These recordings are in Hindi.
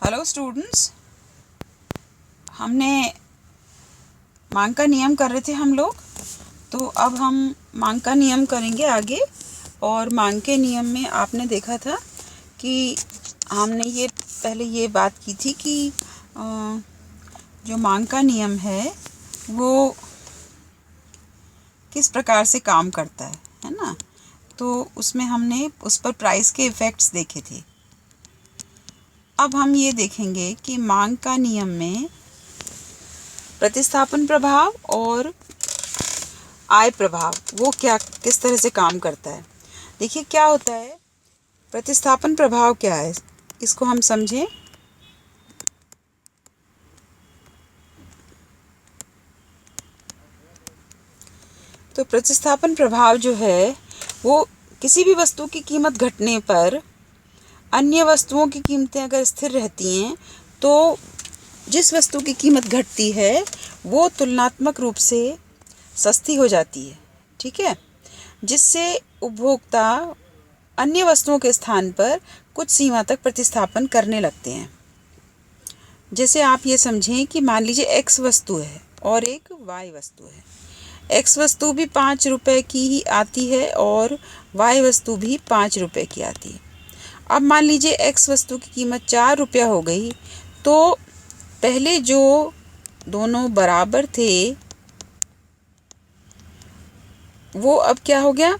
हेलो स्टूडेंट्स, हमने मांग का नियम कर रहे थे हम लोग। तो अब हम मांग का नियम करेंगे आगे। और मांग के नियम में आपने देखा था कि हमने ये पहले ये बात की थी कि जो मांग का नियम है वो किस प्रकार से काम करता है ना। तो उसमें हमने उस पर प्राइस के इफ़ेक्ट्स देखे थे। अब हम ये देखेंगे कि मांग का नियम में प्रतिस्थापन प्रभाव और आय प्रभाव वो किस तरह से काम करता है। देखिए क्या होता है, प्रतिस्थापन प्रभाव क्या है इसको हम समझें। तो प्रतिस्थापन प्रभाव जो है वो किसी भी वस्तु की कीमत घटने पर अन्य वस्तुओं की कीमतें अगर स्थिर रहती हैं तो जिस वस्तु की कीमत घटती है वो तुलनात्मक रूप से सस्ती हो जाती है, ठीक है, जिससे उपभोक्ता अन्य वस्तुओं के स्थान पर कुछ सीमा तक प्रतिस्थापन करने लगते हैं। जैसे आप ये समझें कि मान लीजिए एक्स वस्तु है और एक वाई वस्तु है। एक्स वस्तु भी 5 रुपए की ही आती है और वाई वस्तु भी 5 रुपए की आती है। अब मान लीजिए एक्स वस्तु की कीमत 4 रुपया हो गई, तो पहले जो दोनों बराबर थे वो अब क्या हो गया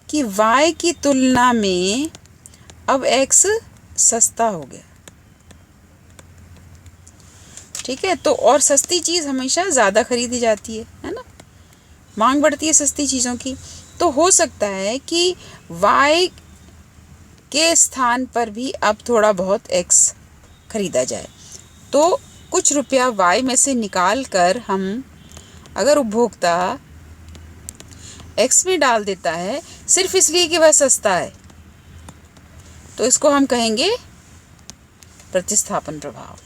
कि y की तुलना में अब x सस्ता हो गया, ठीक है। तो और सस्ती चीज़ हमेशा ज़्यादा खरीदी जाती है ना, मांग बढ़ती है सस्ती चीज़ों की। तो हो सकता है कि y के स्थान पर भी अब थोड़ा बहुत x खरीदा जाए। तो कुछ रुपया y में से निकाल कर हम अगर उपभोक्ता x में डाल देता है सिर्फ इसलिए कि वह सस्ता है, तो इसको हम कहेंगे प्रतिस्थापन प्रभाव।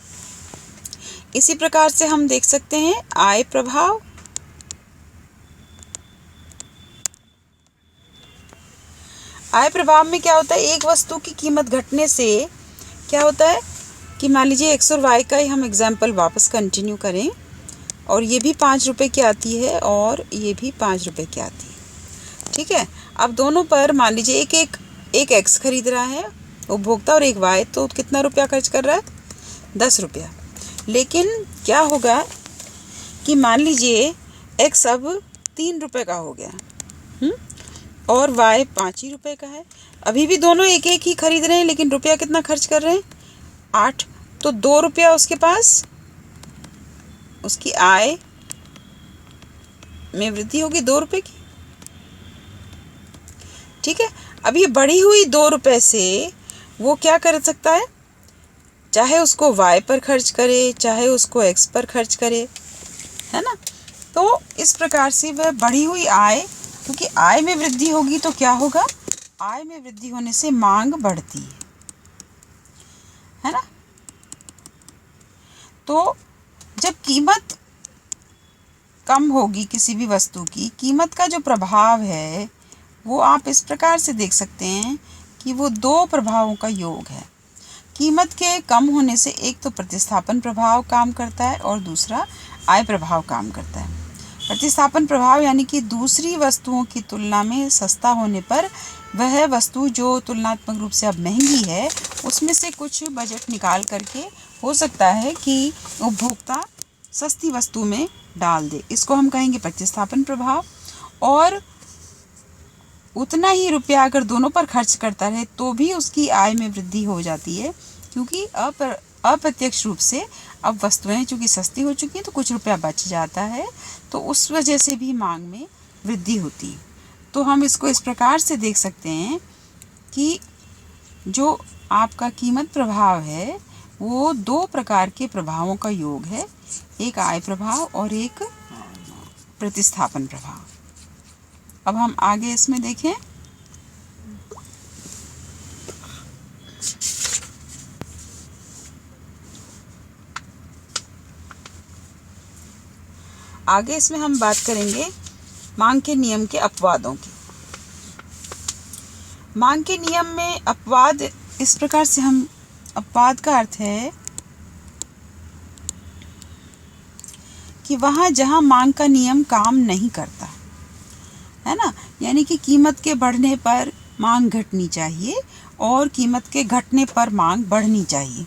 इसी प्रकार से हम देख सकते हैं आय प्रभाव। आय प्रभाव में क्या होता है, एक वस्तु की कीमत घटने से क्या होता है कि मान लीजिए एक्स और वाई का ही हम एग्जाम्पल वापस कंटिन्यू करें, और ये भी 5 रुपए की आती है और ये भी 5 रुपए की आती है, ठीक है। अब दोनों पर मान लीजिए एक एक्स खरीद रहा है उपभोक्ता और एक वाई, तो कितना रुपया खर्च कर रहा है, 10 रुपया। लेकिन क्या होगा कि मान लीजिए एक्स अब 3 रुपए का हो गया और वाई 5 ही रुपए का है। अभी भी दोनों एक एक ही खरीद रहे हैं, लेकिन रुपया कितना खर्च कर रहे हैं, 8। तो 2 रुपया उसके पास, उसकी आय में वृद्धि होगी 2 रुपए की, ठीक है। अब ये बढ़ी हुई 2 रुपए से वो क्या कर सकता है, चाहे उसको y पर खर्च करे चाहे उसको x पर खर्च करे, है ना। तो इस प्रकार से वह बढ़ी हुई आय, क्योंकि आय में वृद्धि होगी तो क्या होगा, आय में वृद्धि होने से मांग बढ़ती है ना। तो जब कीमत कम होगी किसी भी वस्तु की, कीमत का जो प्रभाव है वो आप इस प्रकार से देख सकते हैं कि वो 2 प्रभावों का योग है। कीमत के कम होने से एक तो प्रतिस्थापन प्रभाव काम करता है और दूसरा आय प्रभाव काम करता है। प्रतिस्थापन प्रभाव यानी कि दूसरी वस्तुओं की तुलना में सस्ता होने पर वह वस्तु जो तुलनात्मक रूप से अब महंगी है उसमें से कुछ बजट निकाल करके हो सकता है कि उपभोक्ता सस्ती वस्तु में डाल दे, इसको हम कहेंगे प्रतिस्थापन प्रभाव। और उतना ही रुपया अगर दोनों पर खर्च करता रहे तो भी उसकी आय में वृद्धि हो जाती है, क्योंकि अप्रत्यक्ष रूप से अब वस्तुएं चूँकि सस्ती हो चुकी हैं तो कुछ रुपया बच जाता है, तो उस वजह से भी मांग में वृद्धि होती है। तो हम इसको इस प्रकार से देख सकते हैं कि जो आपका कीमत प्रभाव है वो 2 प्रकार के प्रभावों का योग है, एक आय प्रभाव और एक प्रतिस्थापन प्रभाव। अब हम आगे इसमें देखें। आगे इसमें हम बात करेंगे मांग के नियम के अपवादों की। मांग के नियम में अपवाद इस प्रकार से, हम अपवाद का अर्थ है कि वहाँ जहाँ मांग का नियम काम नहीं करता, है ना, यानी कि कीमत के बढ़ने पर मांग घटनी चाहिए और कीमत के घटने पर मांग बढ़नी चाहिए,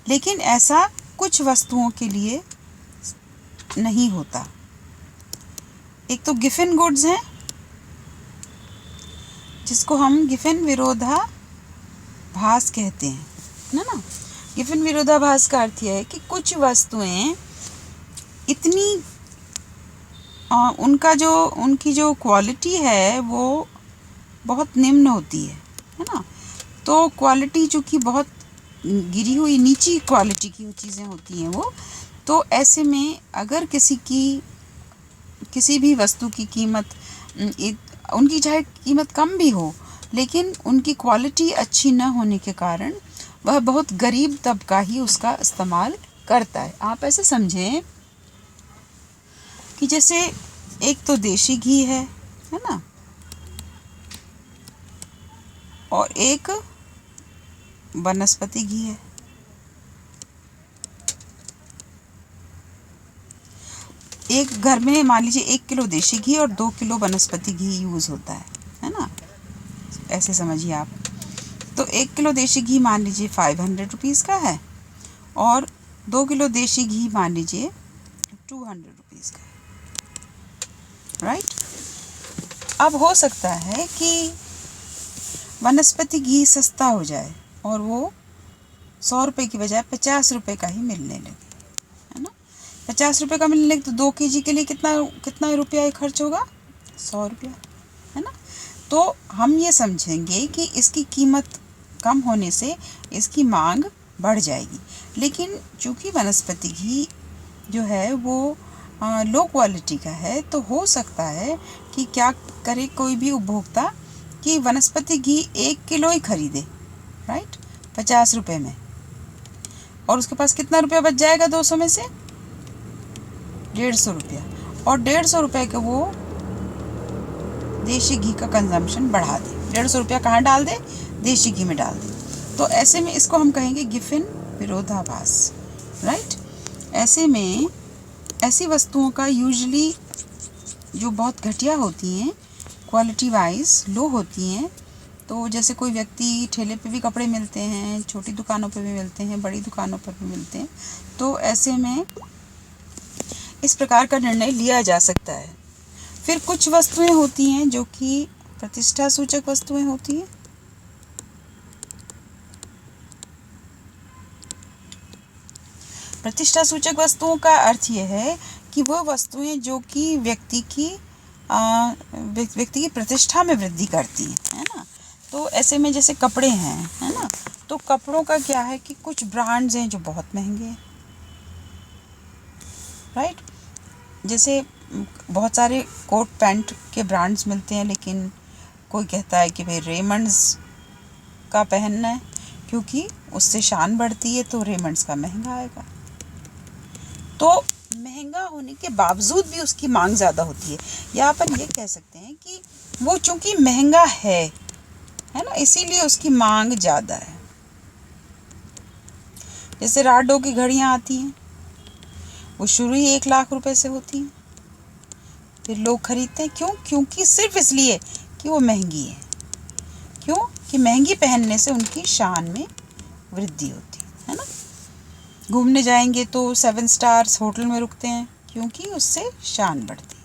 लेकिन ऐसा कुछ वस्तुओं के लिए नहीं होता। एक तो गिफिन गुड्स हैं, जिसको हम गिफिन विरोधाभास कहते हैं, है ना। गिफिन विरोधाभास का अर्थ यह है कि कुछ वस्तुएं इतनी उनकी जो क्वालिटी है वो बहुत निम्न होती है ना। तो क्वालिटी चूँकि बहुत गिरी हुई नीची क्वालिटी की चीज़ें होती हैं वो, तो ऐसे में अगर किसी भी वस्तु की कीमत उनकी चाहे कीमत कम भी हो, लेकिन उनकी क्वालिटी अच्छी न होने के कारण वह बहुत गरीब तबका ही उसका इस्तेमाल करता है। आप ऐसे समझें कि जैसे एक तो देशी घी है ना, और एक वनस्पति घी है। एक घर में मान लीजिए 1 किलो देशी घी और 2 किलो वनस्पति घी यूज़ होता है ना, ऐसे समझिए आप। तो 1 किलो देशी घी मान लीजिए 500 रुपीज़ का है और 2 किलो देशी घी मान लीजिए 200 रुपीज़ का है, राइट। अब हो सकता है कि वनस्पति घी सस्ता हो जाए और वो 100 रुपये की बजाय 50 रुपये का ही मिलने लगे, है ना। 50 रुपये का मिलने लगे तो 2 केजी के लिए कितना रुपया खर्च होगा? 100 रुपया, है ना। तो हम ये समझेंगे कि इसकी कीमत कम होने से इसकी मांग बढ़ जाएगी, लेकिन चूँकि वनस्पति घी जो है वो लो क्वालिटी का है, तो हो सकता है कि क्या करे कोई भी उपभोक्ता कि वनस्पति घी 1 किलो ही खरीदे, राइट, 50 रुपये में, और उसके पास कितना रुपया बच जाएगा 200 में से? 150 रुपया, और 150 रुपये का वो देशी घी का कंजम्पशन बढ़ा दे। 150 रुपया कहाँ डाल दे? देशी घी में डाल दे। तो ऐसे में इसको हम कहेंगे गिफिन विरोधाभास, राइट। ऐसे में ऐसी वस्तुओं का यूजुअली जो बहुत घटिया होती हैं, क्वालिटी वाइज लो होती हैं, तो जैसे कोई व्यक्ति ठेले पे भी कपड़े मिलते हैं, छोटी दुकानों पे भी मिलते हैं, बड़ी दुकानों पर भी मिलते हैं, तो ऐसे में इस प्रकार का निर्णय लिया जा सकता है। फिर कुछ वस्तुएं होती हैं जो कि प्रतिष्ठा सूचक वस्तुएं होती हैं। प्रतिष्ठा सूचक वस्तुओं का अर्थ यह है कि वह वस्तुएं जो कि व्यक्ति की प्रतिष्ठा में वृद्धि करती हैं, है ना। तो ऐसे में जैसे कपड़े हैं, है ना, तो कपड़ों का क्या है कि कुछ ब्रांड्स हैं जो बहुत महंगे हैं, राइट। जैसे बहुत सारे कोट पैंट के ब्रांड्स मिलते हैं, लेकिन कोई कहता है कि भाई रेमंड्स का पहनना है क्योंकि उससे शान बढ़ती है, तो रेमंड्स का महंगा आएगा। तो महंगा होने के बावजूद भी उसकी मांग ज़्यादा होती है, या अपन ये कह सकते हैं कि वो चूंकि महंगा है ना, इसीलिए उसकी मांग ज़्यादा है। जैसे राडो की घड़ियाँ आती हैं, वो शुरू ही 1 लाख रुपए से होती हैं, फिर लोग खरीदते हैं। क्यों? क्योंकि सिर्फ इसलिए कि वो महंगी है। क्यों? कि महंगी पहनने से उनकी शान में वृद्धि होती है ना। घूमने जाएंगे तो 7 स्टार्स होटल में रुकते हैं क्योंकि उससे शान बढ़ती है।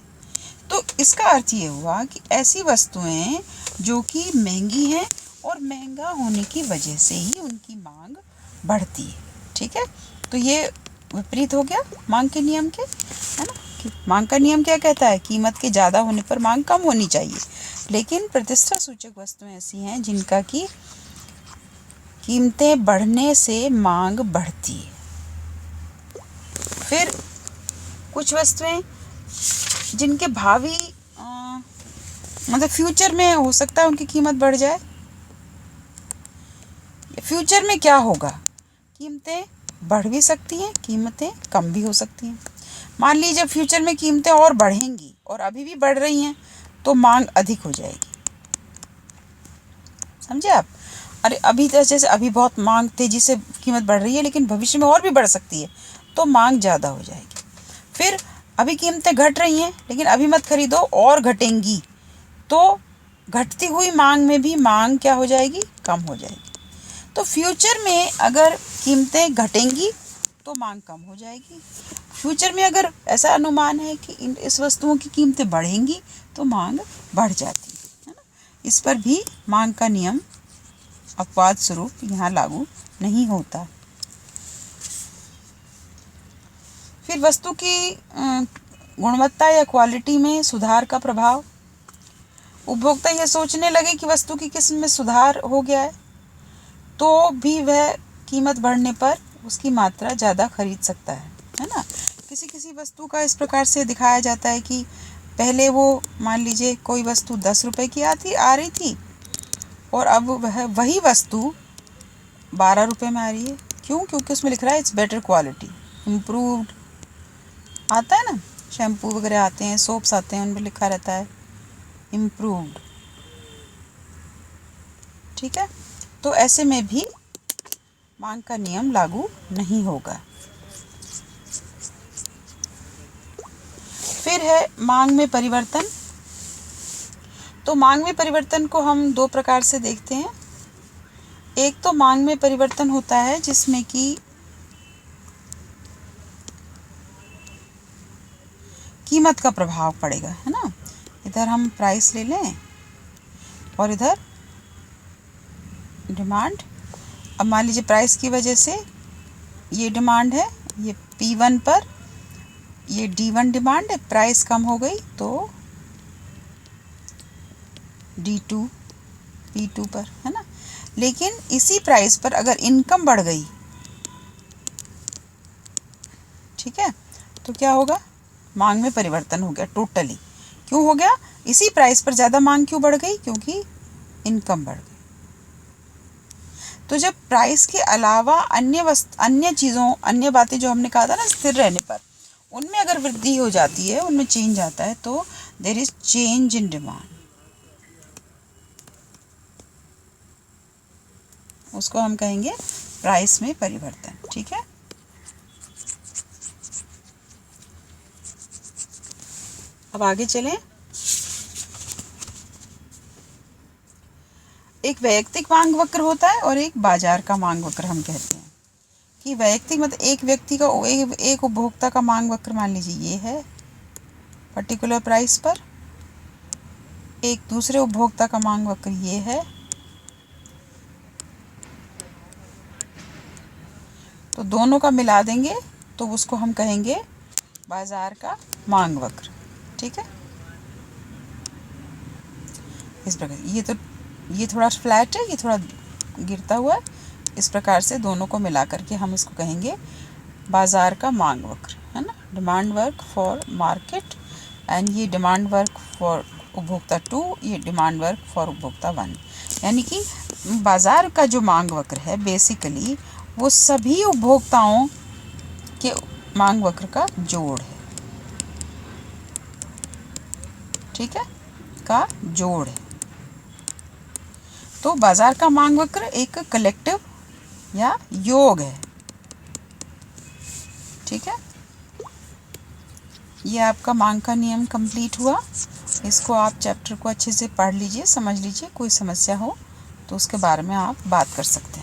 तो इसका अर्थ ये हुआ कि ऐसी वस्तुएं जो कि महंगी हैं और महंगा होने की वजह से ही उनकी मांग बढ़ती है, ठीक है। तो ये विपरीत हो गया मांग के नियम के, है ना। मांग का नियम क्या कहता है? कीमत के ज़्यादा होने पर मांग कम होनी चाहिए, लेकिन प्रतिष्ठा सूचक वस्तुएं ऐसी हैं जिनका की कीमतें बढ़ने से मांग बढ़ती है। फिर कुछ वस्तुएं जिनके भावी मतलब फ्यूचर में हो सकता है उनकी कीमत बढ़ जाए। फ्यूचर में क्या होगा? कीमतें बढ़ भी सकती हैं, कीमतें कम भी हो सकती हैं। मान लीजिए जब फ्यूचर में कीमतें और बढ़ेंगी और अभी भी बढ़ रही हैं तो मांग अधिक हो जाएगी, समझे आप। अरे अभी तो जैसे अभी बहुत मांग तेज़ी से कीमत बढ़ रही है, लेकिन भविष्य में और भी बढ़ सकती है, तो मांग ज़्यादा हो जाएगी। फिर अभी कीमतें घट रही हैं लेकिन अभी मत खरीदो और घटेंगी, तो घटती हुई मांग में भी मांग क्या हो जाएगी, कम हो जाएगी। तो फ्यूचर में अगर कीमतें घटेंगी तो मांग कम हो जाएगी। फ्यूचर में अगर ऐसा अनुमान है कि इस वस्तुओं की कीमतें बढ़ेंगी तो मांग बढ़ जाती है ना। इस पर भी मांग का नियम अपवाद स्वरूप यहाँ लागू नहीं होता। फिर वस्तु की गुणवत्ता या क्वालिटी में सुधार का प्रभाव। उपभोक्ता यह सोचने लगे कि वस्तु की किस्म में सुधार हो गया है तो भी वह कीमत बढ़ने पर उसकी मात्रा ज़्यादा खरीद सकता है ना। किसी किसी वस्तु का इस प्रकार से दिखाया जाता है कि पहले वो मान लीजिए कोई वस्तु 10 रुपए की आ रही थी और अब वही वस्तु 12 रुपए में आ रही है। क्यों? क्योंकि उसमें लिख रहा है इट्स बेटर क्वालिटी, इम्प्रूव्ड। आता है ना, शैम्पू वगैरह आते हैं, सोप्स आते हैं, उनमें लिखा रहता है इम्प्रूव्ड। ठीक है, तो ऐसे में भी मांग का नियम लागू नहीं होगा। फिर है मांग में परिवर्तन। तो मांग में परिवर्तन को हम दो प्रकार से देखते हैं। एक तो मांग में परिवर्तन होता है जिसमें कि कीमत का प्रभाव पड़ेगा, है ना। इधर हम प्राइस ले लें और इधर डिमांड। अब मान लीजिए प्राइस की वजह से ये डिमांड है, ये P1 पर, ये D1 डिमांड है, प्राइस कम हो गई तो D2 P2 पर, है ना। लेकिन इसी प्राइस पर अगर इनकम बढ़ गई, ठीक है, तो क्या होगा, मांग में परिवर्तन हो गया टोटली। क्यों हो गया? इसी प्राइस पर ज़्यादा मांग क्यों बढ़ गई? क्योंकि इनकम बढ़ गई। तो जब प्राइस के अलावा अन्य चीज़ों, अन्य बातें जो हमने कहा था ना स्थिर रहने पर, उनमें अगर वृद्धि हो जाती है, उनमें चेंज आता है, तो there is change in demand. उसको हम कहेंगे प्राइस में परिवर्तन। ठीक है, अब आगे चलें। एक वैयक्तिक मांग वक्र होता है और एक बाजार का मांग वक्र। हम कहते हैं कि वैयक्तिक मतलब एक व्यक्ति का, एक उपभोक्ता का मांग वक्र मान लीजिए ये है पर्टिकुलर प्राइस पर, एक दूसरे उपभोक्ता का मांग वक्र ये है। तो दोनों का मिला देंगे तो उसको हम कहेंगे बाजार का मांग वक्र। ठीक है, इस प्रकार ये थोड़ा फ्लैट है, ये थोड़ा गिरता हुआ है। इस प्रकार से दोनों को मिला करके हम इसको कहेंगे बाजार का मांग वक्र, है ना। Demand work for market and ये डिमांड वर्क फॉर उपभोक्ता 2, ये डिमांड वर्क फॉर उपभोक्ता 1। यानी कि बाजार का जो मांग वक्र है बेसिकली वो सभी उपभोक्ताओं के मांग वक्र का जोड़ है। ठीक है, का जोड़ है। तो बाजार का मांग वक्र एक कलेक्टिव या योग है। ठीक है, ये आपका मांग का नियम कंप्लीट हुआ। इसको आप चैप्टर को अच्छे से पढ़ लीजिए, समझ लीजिए। कोई समस्या हो तो उसके बारे में आप बात कर सकते हैं।